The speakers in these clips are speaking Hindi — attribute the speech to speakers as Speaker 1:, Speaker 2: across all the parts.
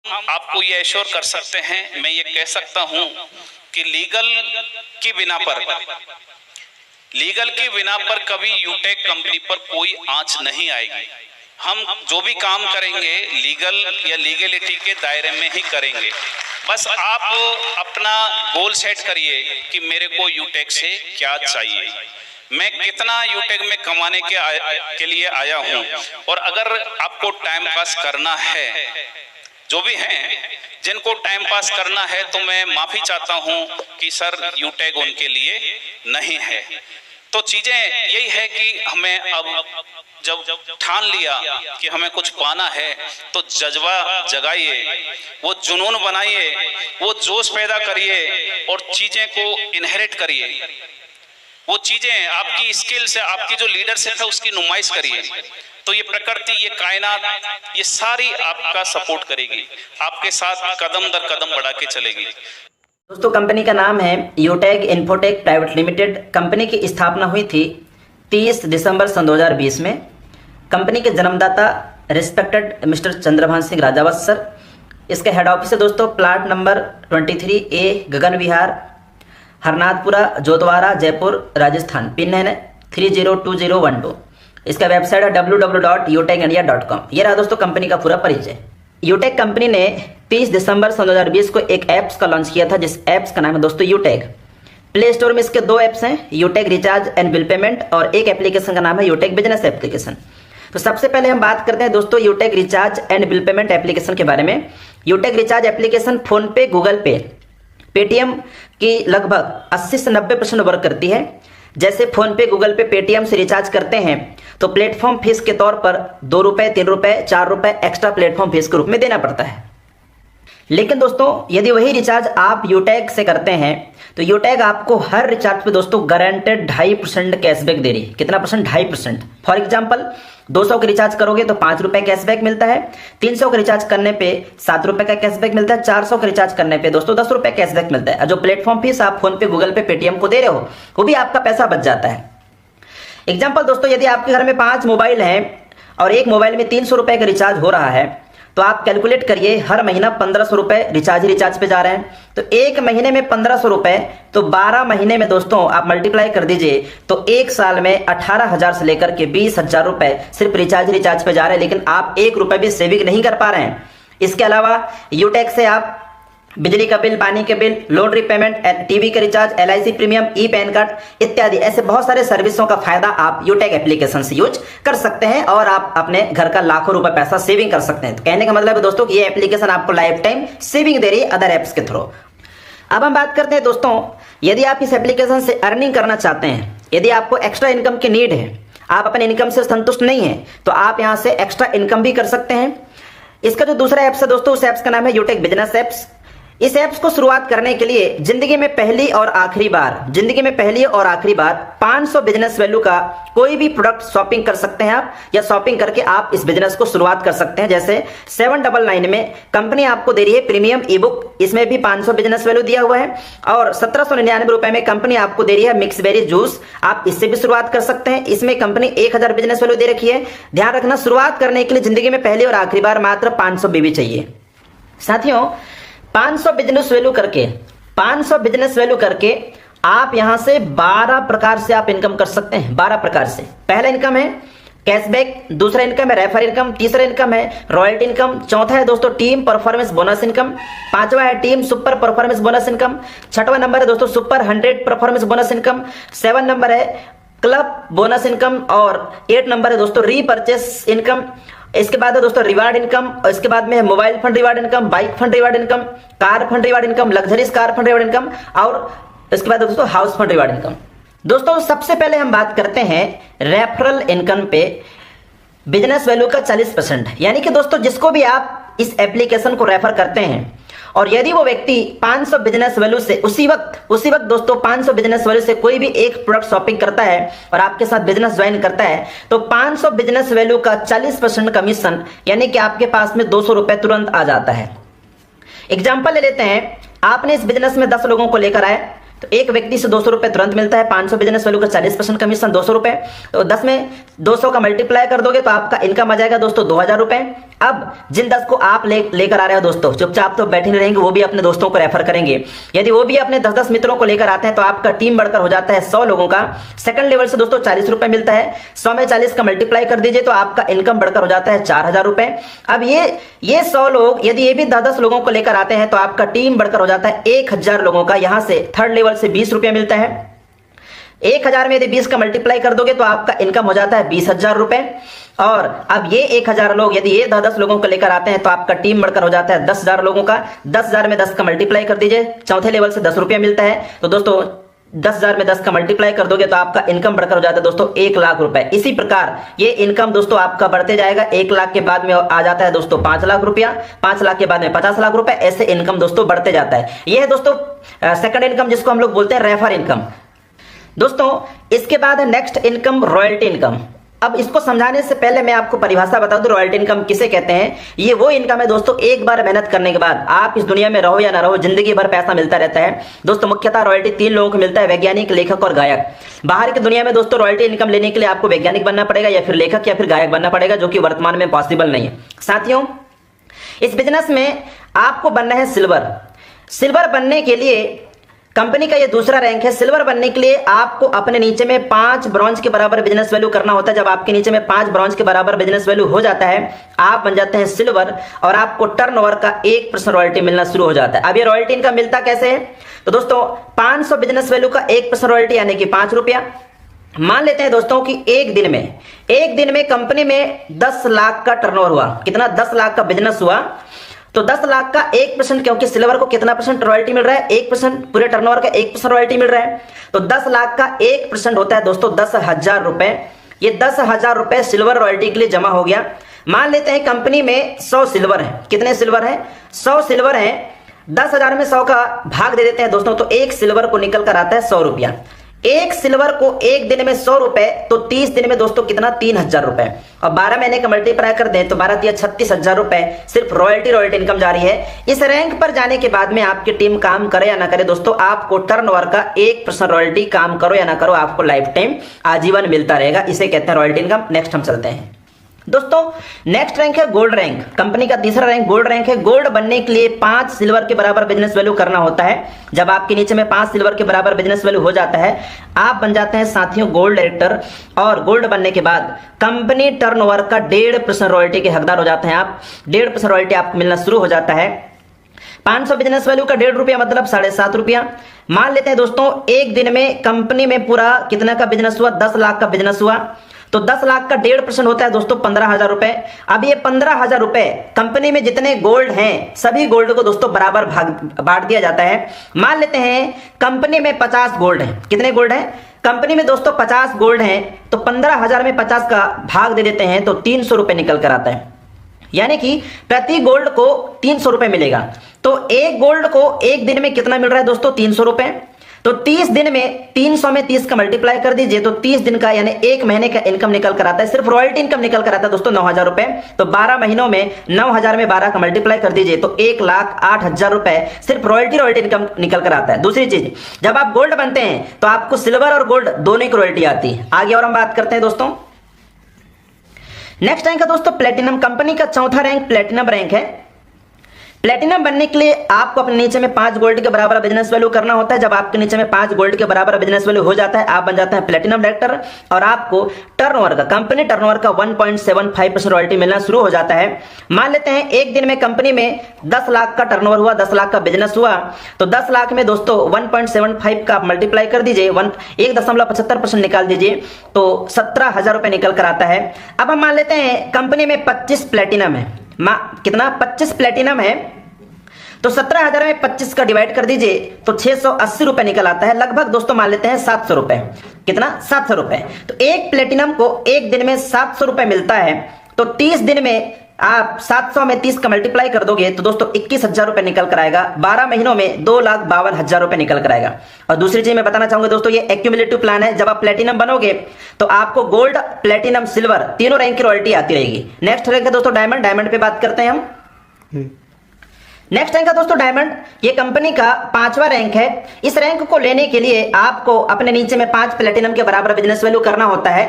Speaker 1: आपको ये एश्योर कर सकते हैं, मैं ये कह सकता हूं कि लीगल की बिना पर कभी यूटेक कंपनी पर कोई आंच नहीं आएगी। हम जो भी काम करेंगे लीगल या लीगलिटी के दायरे में ही करेंगे। बस आप अपना गोल सेट करिए कि मेरे को यूटेक से क्या चाहिए, मैं कितना यूटेक में कमाने के लिए आया हूं। और अगर आपको टाइम पास करना है, जो भी हैं जिनको टाइम पास करना है, तो मैं माफी चाहता हूं कि सर यूटेक उनके लिए नहीं है। तो चीजें यही है कि हमें अब जब ठान लिया कि हमें कुछ पाना है तो जज्बा जगाइए, वो जुनून बनाइए, वो जोश पैदा करिए और चीजें को इनहेरिट करिए। वो चीजें आपकी स्किल से, आपकी जो लीडरशिप है उसकी नुमाइश करिए। तो ये प्रकृति, ये कायनात, ये सारी आपका सपोर्ट करेगी, आपके साथ कदम दर कदम बढ़ा के चलेगी।
Speaker 2: दोस्तों कंपनी का नाम है यूटेक इन्फोटेक प्राइवेट लिमिटेड। कंपनी की स्थापना हुई थी 30 दिसंबर सन 2020 में। कंपनी के जन्मदाता respected mister Chandrabhan Singh Rajawat sir. इसका हेड ऑफिस है दोस्तों प्लाट नंबर 23A गगन विहार, हरनाथपुरा, जोतवारा, जयपुर, राजस्थान। पिन है 302012। इसका वेबसाइट है www.utekindia.com। ये रहा दोस्तों कंपनी का पूरा परिचय। यूटेक कंपनी ने 30 दिसंबर सन 2020 को एक ऐप्स का लॉन्च किया था, जिस ऐप्स का नाम है दोस्तों यूटेक। प्ले स्टोर में इसके 2 ऐप्स हैं, यूटेक रिचार्ज एंड बिल पेमेंट, और एक एप्लीकेशन का नाम है यूटेक बिजनेस एप्लीकेशन। तो सबसे पहले हम बात करते हैं दोस्तों Utech recharge and bill payment application के बारे में। Utech recharge application PhonePe, Google Pay, Paytm की लगभग 80 से 90% वर्क करती है। जैसे फोन पे, गूगल पे, पेटीएम से रिचार्ज करते हैं तो प्लेटफॉर्म फीस के तौर पर 2 रुपए, 3 रुपए, 4 रुपए एक्स्ट्रा प्लेटफॉर्म फीस के रूप में देना पड़ता है। लेकिन दोस्तों यदि वही रिचार्ज आप यूटेक से करते हैं तो यूटेक आपको हर रिचार्ज पे दोस्तों गारंटेड 2.5% कैशबैक दे रही है। कितना परसेंट? 2.5%। फॉर एग्जाम्पल 200 का रिचार्ज करोगे तो 5 रुपए कैशबैक मिलता है, 300 का रिचार्ज करने पे 7 रुपए का कैशबैक मिलता है, 400 का रिचार्ज करने पे दोस्तों 10 रुपए कैशबैक मिलता है। और जो प्लेटफॉर्म फीस आप फोन पे, गूगल पे, पेटीएम को दे रहे हो वो भी आपका पैसा बच जाता है। एग्जाम्पल दोस्तों यदि आपके घर में 5 मोबाइल हैं और एक मोबाइल में 300 रुपए का रिचार्ज हो रहा है तो आप कैलकुलेट करिए, हर महीना 1500 रुपए रिचार्ज पे जा रहे हैं। तो एक महीने में 1500 रुपए, तो 12 महीने में दोस्तों आप मल्टीप्लाई कर दीजिए तो एक साल में 18,000 से लेकर के 20,000 रुपए सिर्फ रिचार्ज पे जा रहे हैं, लेकिन आप 1 रुपए भी सेविंग नहीं कर पा रहे हैं। इसके अलावा यूटेक से आप बिजली का बिल, पानी के बिल, लोन रीपेमेंट, टीवी का recharge, LIC premium, e PAN card इत्यादि ऐसे बहुत सारे सर्विसों का फायदा आप यूटेक एप्लीकेशन से यूज कर सकते हैं और आप अपने घर का लाखों रुपए पैसा सेविंग कर सकते हैं। तो कहने का मतलब है दोस्तों कि ये एप्लीकेशन आपको लाइफ टाइम सेविंग दे रही है अदर एप्स के थ्रू। अब हम बात करते हैं दोस्तों, यदि आप इस एप्लीकेशन से अर्निंग करना चाहते हैं, यदि आपको एक्स्ट्रा इनकम की नीड है, आप अपने इनकम से संतुष्ट नहीं है, तो आप यहां से एक्स्ट्रा इनकम भी कर सकते हैं। इसका जो दूसरा एप्स है दोस्तों, उस एप्स का नाम है यूटेक बिजनेस एप्स। इस ऐप्स को शुरुआत करने के लिए जिंदगी में पहली और आखिरी बार 500 बिजनेस वैल्यू का कोई भी प्रोडक्ट शॉपिंग कर सकते हैं आप, या शॉपिंग करके आप इस बिजनेस को शुरुआत कर सकते हैं। जैसे 799 में कंपनी आपको दे रही है प्रीमियम ई बुक, इसमें भी 500 बिजनेस वैल्यू दिया हुआ है। और 1799 रुपए में कंपनी आपको दे रही है मिक्स बेरी जूस, आप इससे भी शुरुआत कर सकते हैं। इसमें कंपनी 1000 बिजनेस वैल्यू दे रखी है। ध्यान रखना, शुरुआत करने के लिए जिंदगी में पहली और आखिरी बार मात्र 500 बीबी चाहिए। साथियों 500 बिजनेस वैल्यू करके आप यहां से 12 प्रकार से आप इनकम कर सकते हैं। 12 प्रकार से। पहला इनकम है कैशबैक, दूसरा इनकम है रेफर इनकम, तीसरा इनकम है रॉयल्टी इनकम, चौथा है दोस्तों टीम परफॉर्मेंस बोनस इनकम, पांचवा है team super performance bonus income, छठवां नंबर है दोस्तों super 100 performance bonus income, 7 number है क्लब बोनस इनकम, और 8 नंबर है दोस्तों रीपरचेस इनकम। इसके बाद है दोस्तों रिवार्ड इनकम, और इसके बाद में है mobile fund reward income, bike fund reward income, car fund reward income, luxuries car fund reward income, और इसके बाद दोस्तों हाउस फंड रिवार्ड इनकम। दोस्तों सबसे पहले हम बात करते हैं रेफरल इनकम पे बिजनेस वैल्यू का 40%। यानी कि दोस्तों जिसको भी आप इस एप्लीकेशन को रेफर करते हैं और यदि वो व्यक्ति 500 बिजनेस वैल्यू से उसी वक्त दोस्तों 500 बिजनेस वैल्यू से कोई भी एक प्रोडक्ट शॉपिंग करता है और आपके साथ बिजनेस ज्वाइन करता है तो 500 बिजनेस वैल्यू का 40% कमीशन, यानी कि आपके पास में 200 रुपए तुरंत आ जाता है। एग्जाम्पल ले लेते हैं, आपने इस बिजनेस में 10 लोगों को लेकर आए तो एक व्यक्ति से 200 रुपए तुरंत मिलता है। 500 बिजनेस वैल्यू का 40% कमीशन 200 रुपए, तो 10 में 200 का मल्टीप्लाई कर दोगे तो आपका इनकम आ जाएगा दोस्तों 2000 रुपए। अब जिन 10 को आप लेकर आ रहे हो दोस्तों, चुपचाप तो बैठे नहीं रहेंगे, वो भी अपने दोस्तों को रेफर करेंगे। यदि वो भी अपने 10-10 मित्रों को लेकर आते हैं तो आपका टीम बढ़कर हो जाता है 100 लोगों का। सेकंड लेवल से दोस्तों 40 रुपए मिलता है, 100 में 40 का मल्टीप्लाई कर दीजिए तो आपका इनकम बढ़कर हो जाता है 4000 रुपए। अब ये 100 लोग यदि ये भी 10-10 लोगों को लेकर आते हैं तो आपका टीम बढ़कर हो जाता है 1000 लोगों का। यहां से थर्ड लेवल से 20 रुपए मिलता है, 1000 में यदि 20 का मल्टीप्लाई कर दोगे तो आपका इनकम हो जाता है 20,000 रुपए। और अब ये 1000 लोग यदि ये 10-10 लोगों को लेकर आते हैं तो आपका टीम बढ़कर हो जाता है 10,000 लोगों का। 10,000 में 10 का मल्टीप्लाई कर दीजिए, चौथे लेवल से 10 रुपया मिलता है। तो दोस्तों 10,000 में 10 का मल्टीप्लाई कर दोगे तो आपका इनकम बढ़कर हो जाता है दोस्तों 1 लाख रुपए। इसी प्रकार ये इनकम दोस्तों आपका बढ़ते जाएगा। 1 लाख के बाद में आ जाता है दोस्तों 5 लाख रुपया, 5 लाख के बाद में 50 लाख रुपए, ऐसे इनकम दोस्तों बढ़ते जाता है। ये है दोस्तों सेकंड इनकम, जिसको हम लोग बोलते हैं रेफर इनकम। दोस्तों इसके बाद है नेक्स्ट इनकम, रॉयल्टी इनकम। अब इसको समझाने से पहले मैं आपको परिभाषा बता दूं, रॉयल्टी इनकम किसे कहते हैं। ये वो इनकम है दोस्तों, एक बार मेहनत करने के बाद आप इस दुनिया में रहो या ना रहो, जिंदगी भर पैसा मिलता रहता है दोस्तों। मुख्यतः रॉयल्टी 3 लोगों को मिलता है, वैज्ञानिक, लेखक और गायक। बाहर की दुनिया में दोस्तों रॉयल्टी इनकम लेने के लिए आपको वैज्ञानिक बनना पड़ेगा या फिर लेखक या फिर गायक बनना पड़ेगा, जो कि वर्तमान में पॉसिबल नहीं है। साथियों इस बिजनेस में आपको बनना है सिल्वर। सिल्वर बनने के लिए कंपनी का ये दूसरा रैंक है। सिल्वर बनने के लिए आपको अपने नीचे में 5 ब्रॉन्ज के बराबर बिजनेस वैल्यू करना होता है। जब आपके नीचे में 5 ब्रॉन्ज के बराबर बिजनेस वैल्यू हो जाता है, आप बन जाते हैं सिल्वर और आपको टर्नओवर का 1% रॉयल्टी मिलना शुरू हो जाता है। अब ये रॉयल्टी इनकम मिलता कैसे है, तो दोस्तों 500 बिजनेस वैल्यू का 1% रॉयल्टी यानी कि 5 रुपया। मान लेते हैं दोस्तों कि एक दिन में कंपनी में 10 लाख का टर्नओवर हुआ। कितना? 10 लाख का बिजनेस हुआ। तो 10 लाख का 1%, क्योंकि सिल्वर को कितना परसेंट रॉयल्टी मिल रहा है? 1%। पूरे टर्नओवर का 1% रॉयल्टी मिल रहा है। तो 10 लाख का 1% होता है दोस्तों 10,000 रुपए। ये 10,000 रुपए सिल्वर रॉयल्टी के लिए जमा हो गया। मान लेते हैं कंपनी में 100 सिल्वर है। कितने सिल्वर है? 100 सिल्वर है। 10,000 में 100 का भाग दे देते हैं दोस्तों, तो एक सिल्वर को निकल कर आता है 100 रुपया। एक सिल्वर को एक दिन में 100 रुपए, तो 30 दिन में दोस्तों कितना? 3,000 रुपए। और 12 महीने का मल्टीप्लाई कर दें तो 12 या 36,000 रुपए सिर्फ रॉयल्टी इनकम जा रही है। इस रैंक पर जाने के बाद में आपकी टीम काम करे या ना करे दोस्तों, आपको टर्नओवर का 1% रॉयल्टी, काम करो या ना करो, आपको लाइफ टाइम आजीवन मिलता रहेगा। इसे कहते हैं रॉयल्टी इनकम। नेक्स्ट हम चलते हैं दोस्तों, नेक्स्ट रैंक है गोल्ड रैंक। कंपनी का तीसरा रैंक गोल्ड रैंक है। गोल्ड बनने के लिए 5 सिल्वर के बराबर बिजनेस वैल्यू करना होता है। जब आपके नीचे में 5 सिल्वर के बराबर बिजनेस वैल्यू हो जाता है, आप बन जाते हैं साथियों गोल्ड डायरेक्टर। और गोल्ड बनने के बाद कंपनी टर्नओवर का 1.5% रॉयल्टी के हकदार हो जाते हैं आप। 1.5% रॉयल्टी आपको मिलना शुरू हो जाता है। 500 बिजनेस वैल्यू का 1.5 रुपया मतलब 7.5 रुपया। मान लेते हैं दोस्तों एक दिन में कंपनी में पूरा कितना का बिजनेस हुआ? 10 लाख का बिजनेस हुआ। तो 10 लाख का 1.5% होता है दोस्तों 15,000 रुपए। अब ये 15,000 रुपए कंपनी में जितने गोल्ड हैं सभी गोल्ड को दोस्तों बराबर बांट दिया जाता है। मान लेते हैं कंपनी में 50 गोल्ड है। कितने गोल्ड है कंपनी में दोस्तों? 50 गोल्ड है। तो 15,000 में 50 का भाग दे देते हैं तो 300 रुपए निकल कर आता है, यानी कि प्रति गोल्ड को 300 रुपए मिलेगा। तो एक गोल्ड को एक दिन में कितना मिल रहा है दोस्तों? 300 रुपए। तो 30 दिन में 300 में 30 का मल्टीप्लाई कर दीजिए तो 30 दिन का यानी एक महीने का इनकम निकल कर आता है। सिर्फ रॉयल्टी इनकम निकल कर आता है दोस्तों 9,000 रुपए। तो 12 महीनों में 9,000 में 12 का मल्टीप्लाई कर दीजिए तो 1,08,000 रुपए सिर्फ रॉयल्टी इनकम निकल कर आता है। दूसरी चीज, जब आप गोल्ड बनते हैं तो आपको सिल्वर और गोल्ड दोनों की रॉयल्टी आती है। आगे और हम बात करते हैं दोस्तों। नेक्स्ट रैंक है दोस्तों प्लेटिनम। कंपनी का चौथा रैंक प्लेटिनम रैंक है। प्लेटिनम बनने के लिए आपको अपने नीचे में 5 गोल्ड के बराबर बिजनेस वैल्यू करना होता है। जब आपके नीचे में 5 गोल्ड के बराबर बिजनेस वैल्यू हो जाता है, आप बन जाते हैं प्लेटिनम डायरेक्टर और आपको टर्नओवर का, कंपनी टर्नओवर का 1.75% रॉयल्टी मिलना शुरू हो जाता है। मान लेते हैं एक दिन में कंपनी में 10 लाख का टर्नओवर हुआ, 10 लाख का बिजनेस हुआ। तो 10 लाख में दोस्तों 1.75 का मल्टीप्लाई कर दीजिए, 1.75% निकाल दीजिए तो 17,000 रुपए निकल कर आता है। अब हम मान लेते हैं कंपनी में 25 प्लेटिनम है। कितना? 25 प्लेटिनम है। तो 17,000 में 25 का डिवाइड कर दीजिए तो 680 रुपए निकल आता है। लगभग दोस्तों मान लेते हैं 700 रुपए। कितना? 700 रुपए। तो एक प्लेटिनम को एक दिन में 700 रुपए मिलता है। तो 30 दिन में आप 700 में 30 का मल्टीप्लाई कर दोगे तो दोस्तों 21,000 रुपए निकल कर आएगा। 12 महीनों में 2,52,000 रुपए निकल कर आएगा। और दूसरी चीज मैं बताना चाहूंगा दोस्तों, ये एक्यूमुलेटिव प्लान है। जब आप प्लेटिनम बनोगे तो आपको गोल्ड, प्लेटिनम, सिल्वर तीनों रैंक की रॉयल्टी आती रहेगी। नेक्स्ट रैंक है दोस्तों डायमंड। डायमंड पे बात करते हैं हम। नेक्स्ट रैंक है दोस्तों डायमंड। ये कंपनी का 5वां रैंक है। इस रैंक को लेने के लिए आपको अपने नीचे में 5 प्लेटिनम के बराबर बिजनेस वैल्यू करना होता है।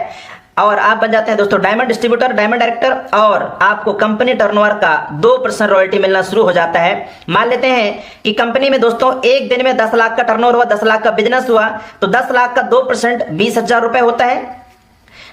Speaker 2: और आप बन जाते हैं दोस्तों डायमंड डिस्ट्रीब्यूटर, डायमंड डायरेक्टर, और आपको कंपनी टर्नओवर का 2% रॉयल्टी मिलना शुरू हो जाता है। मान लेते हैं कि कंपनी में दोस्तों एक दिन में 10 लाख का टर्नओवर हुआ, 10 लाख का बिजनेस हुआ, तो 10 लाख का 2% 20,000 रुपए होता है।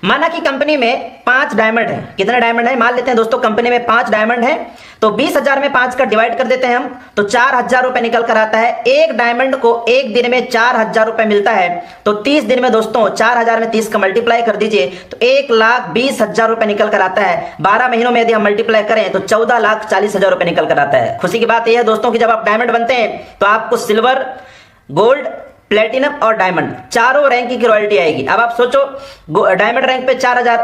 Speaker 2: माना कि कंपनी में 5 डायमंड है, कितने डायमंड है मान लेते हैं दोस्तों कंपनी में 5 डायमंड है, तो 20,000 में 5 का डिवाइड कर देते हैं हम, तो 4,000 रुपए निकल कर आता है। एक डायमंड को एक दिन में 4,000 रुपए मिलता है, तो 30 दिन में दोस्तों 4,000 में 30 का मल्टीप्लाई कर दीजिए तो 1,20,000 रुपए निकल कर आता है। 12 महीनों में यदि हम मल्टीप्लाई करें तो 14,40,000 रुपए निकल कर आता है। खुशी की बात यह है दोस्तों कि जब आप डायमंड बनते हैं तो आपको सिल्वर, गोल्ड, प्लेटिनम और डायमंड चारों रैंक की रॉयल्टी आएगी। अब आप सोचो, डायमंड रैंक पे 4,000,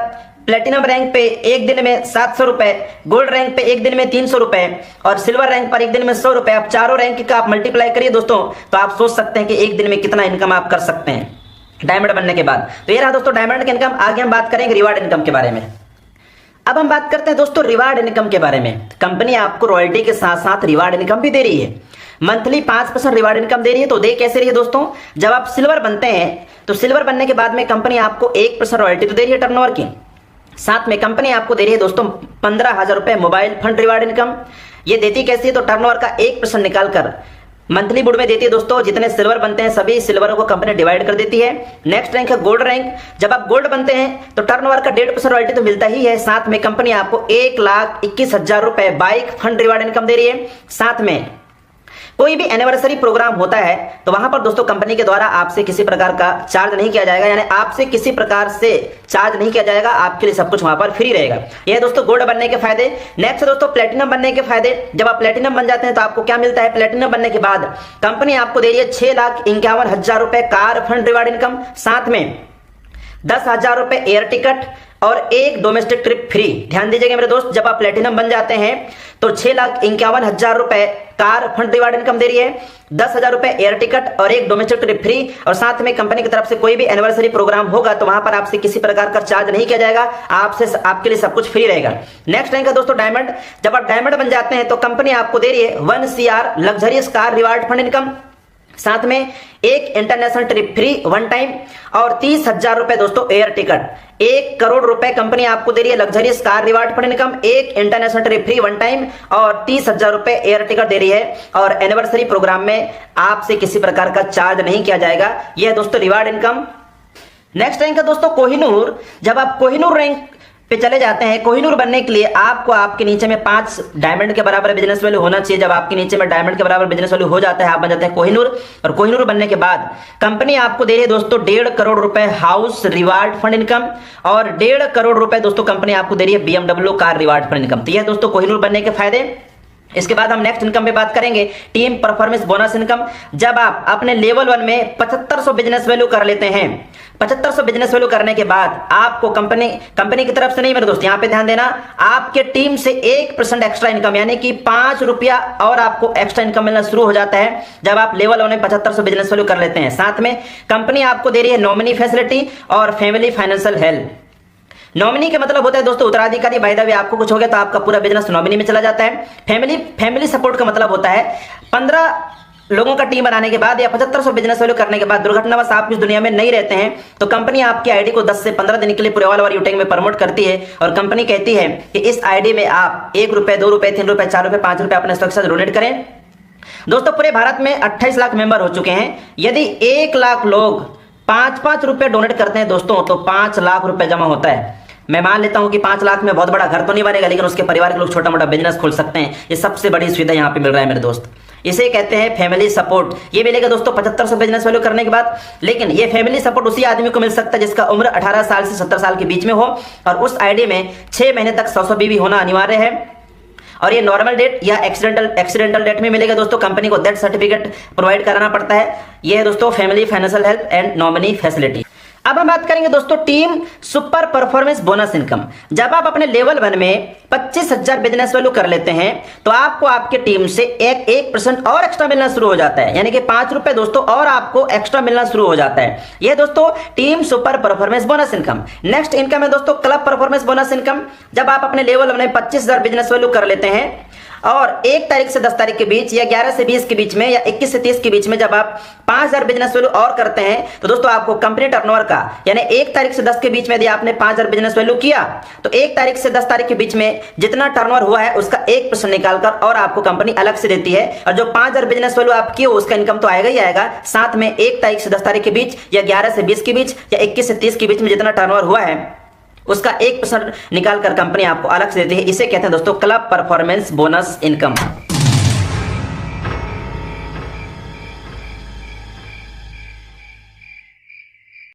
Speaker 2: प्लेटिनम रैंक पे एक दिन में 700 रुपए, गोल्ड रैंक पे एक दिन में 300 रुपए और सिल्वर रैंक पर एक दिन में 100 रुपए। आप चारों रैंक का आप मल्टीप्लाई करिए दोस्तों, तो आप सोच सकते हैं कि एक दिन में कितना इनकम आप कर सकते हैं डायमंड बनने के बाद। तो ये रहा दोस्तों डायमंड का इनकम। आगे हम बात करेंगे रिवार्ड इनकम के बारे में। अब हम बात करते हैं दोस्तों रिवार्ड इनकम के बारे में। कंपनी आपको रॉयल्टी के साथ साथ रिवार्ड इनकम भी दे रही है। मंथली 5% रिवार्ड इनकम दे रही है। तो दे कैसे रही है दोस्तों, जब आप सिल्वर बनते हैं तो सिल्वर बनने के बाद में कंपनी आपको 1% रॉयल्टी तो दे रही है टर्नओवर की, साथ में कंपनी आपको दे रही है दोस्तों 15,000 रुपए मोबाइल फंड रिवार्ड इनकम। ये देती कैसी है, तो टर्नओवर का 1% निकालकर मंथली बुड में देती है दोस्तों। जितने सिल्वर बनते हैं सभी सिल्वरों को कंपनी डिवाइड कर देती है। नेक्स्ट रैंक है गोल्ड रैंक। जब आप गोल्ड बनते हैं तो टर्नओवर का 1.5% रॉयल्टी तो मिलता ही है, साथ में कंपनी आपको 1,21,000 रुपए बाइक फंड रिवार्ड इनकम दे रही है। साथ में कोई भी एनिवर्सरी प्रोग्राम होता है तो वहां पर दोस्तों कंपनी के द्वारा आपसे किसी प्रकार का चार्ज नहीं किया जाएगा, यानी आपसे किसी प्रकार से चार्ज नहीं किया जाएगा, आपके लिए सब कुछ वहां पर फ्री रहेगा। यह है दोस्तों गोल्ड बनने के फायदे। नेक्स्ट दोस्तों प्लेटिनम बनने के फायदे। जब आप प्लेटिनम बन जाते हैं तो आपको क्या मिलता है, प्लेटिनम बनने के बाद कंपनी आपको दे रही है 6,51,000 रुपए कार फंड रिवार्ड इनकम, साथ में 10,000 रुपए एयर टिकट और एक डोमेस्टिक ट्रिप फ्री। ध्यान दीजिएगा मेरे दोस्त, जब आप प्लेटिनम बन जाते हैं तो 6,51,000 रुपए कार फंड रिवार्ड इनकम दे रही है, 10,000 रुपए एयर टिकट और एक डोमेस्टिक ट्रिप फ्री, और साथ में कंपनी की तरफ से कोई भी एनिवर्सरी प्रोग्राम होगा तो वहां पर आपसे किसी प्रकार का चार्ज नहीं किया जाएगा, आपके लिए सब कुछ फ्री रहेगा। नेक्स्ट रैंक है दोस्तों डायमंड। जब आप डायमंड बन जाते हैं तो कंपनी आपको दे रही है 1 CR luxurious car reward fund income, साथ में एक international trip free one time और 30,000 रुपए दोस्तों एयर टिकट। 1 करोड़ रुपए कंपनी आपको दे रही है luxurious car reward fund income, एक international trip free one time और 30,000 रुपए एयर टिकट दे रही है, और एनिवर्सरी प्रोग्राम में आपसे किसी प्रकार का चार्ज नहीं किया जाएगा। यह है दोस्तों रिवार्ड इनकम। नेक्स्ट रैंक है दोस्तों कोहिनूर। जब आप कोहिनूर रैंक पे चले जाते हैं, कोहिनूर बनने के लिए आपको आपके नीचे में 5 डायमंड के बराबर बिजनेस वैल्यू होना चाहिए। जब आपके नीचे में डायमंड के बराबर बिजनेस वैल्यू हो जाता है आप बन जाते हैं कोहिनूर। और कोहिनूर बनने के बाद कंपनी आपको दे रही है दोस्तों 1.5 करोड़ रुपए हाउस रिवार्ड फंड इनकम और 1.5 करोड़ रुपए दोस्तों कंपनी आपको दे रही है BMW car reward fund income. तो यह दोस्तों कोहिनूर बनने के फायदे। इसके बाद हम नेक्स्ट इनकम पे बात करेंगे, टीम परफॉर्मेंस बोनस इनकम। जब आप अपने लेवल 1 में 7500 बिजनेस वैल्यू कर लेते हैं, 7500 बिजनेस वैल्यू करने के बाद आपको कंपनी की तरफ से नहीं मेरे दोस्त, यहां पे ध्यान देना, आपके टीम से 1% एक्स्ट्रा इनकम यानी कि 5 रुपया और आपको एक्स्ट्रा इनकम मिलना शुरू हो जाता है जब आप लेवल 1 में 7500 बिजनेस वैल्यू कर लेते हैं। साथ में कंपनी आपको दे रही है नॉमिनी फैसिलिटी और फैमिली फाइनेंशियल हेल्प। नॉमिनी के मतलब होता है दोस्तों उत्तराधिकारी। बाय द वे आपको कुछ हो गया तो आपका पूरा बिजनेस नॉमिनी में चला जाता है। फैमिली सपोर्ट का मतलब होता है 15 लोगों का टीम बनाने के बाद या 7500 बिजनेस वैल्यू करने के बाद दुर्घटनावश आप इस दुनिया में नहीं रहते हैं तो कंपनी आपकी आईडी को 10 से 15 दिन के लिए पूरे ऑल ओवर यूटेक में प्रमोट करती है, और कंपनी कहती है कि इस आईडी में आप 1 रुपए, 2 रुपए, 3 रुपए, 4 रुपए, 5 रुपए अपने स्टॉक से डोनेट करें। दोस्तों पूरे भारत में 28 लाख मेंबर हो चुके हैं। यदि 1 लाख लोग 5-5 रुपए डोनेट करते हैं दोस्तों तो 5 लाख रुपए जमा होता है। मैं मान लेता हूं कि 5 लाख में बहुत बड़ा घर तो नहीं बनेगा, लेकिन उसके परिवार के लोग छोटा मोटा बिजनेस खोल सकते हैं। ये सबसे बड़ी सुविधा यहाँ पे मिल रहा है मेरे दोस्त। इसे कहते हैं फैमिली सपोर्ट। ये मिलेगा दोस्तों 7500 बिजनेस वैल्यू करने के बाद। लेकिन ये फैमिली सपोर्ट उसी आदमी को मिल सकता है जिसका उम्र 18 साल से 70 साल के बीच में हो और उस आईडी में 6 महीने तक 100 बीवी होना अनिवार्य है। और ये नॉर्मल डेट या एक्सीडेंटल डेट में मिलेगा दोस्तों। कंपनी को डेथ सर्टिफिकेट प्रोवाइड कराना पड़ता है। ये है दोस्तों family financial help and nominee facility. अब हम बात करेंगे दोस्तों team super performance bonus income. जब आप अपने लेवल 1 में 25,000 बिजनेस वैल्यू कर लेते हैं तो आपको आपके टीम से 1% और एक्स्ट्रा मिलना शुरू हो जाता है, यानी कि 5 रुपए दोस्तों और आपको एक्स्ट्रा मिलना शुरू हो जाता है। यह दोस्तों team super performance bonus income. Next income है दोस्तों क्लब परफॉर्मेंस बोनस इनकम। जब आप अपने लेवल 1 में 25,000 बिजनेस वैल्यू कर लेते हैं और 1 तारीख से 10 तारीख के बीच या 11 से 20 के बीच में या 21 से 30 के बीच में जब आप 5000 बिजनेस वैल्यू और करते हैं तो दोस्तों आपको कंपनी टर्नओवर का यानी 1 तारीख से 10 के बीच में यदि आपने 5000 बिजनेस वैल्यू किया तो 1 तारीख से 10 तारीख के बीच में जितना टर्नओवर हुआ है उसका 1% निकालकर और आपको कंपनी अलग से देती है। और जो 5000 बिजनेस वैल्यू आप किए उसका इनकम तो आएगा ही आएगा, साथ में 1 तारीख से 10 तारीख के बीच या 11 से 20 के बीच या 21 से 30 के बीच में जितना टर्नओवर हुआ है उसका 1% निकाल कर कंपनी आपको अलग से देती है। इसे कहते हैं दोस्तों क्लब परफॉर्मेंस बोनस इनकम।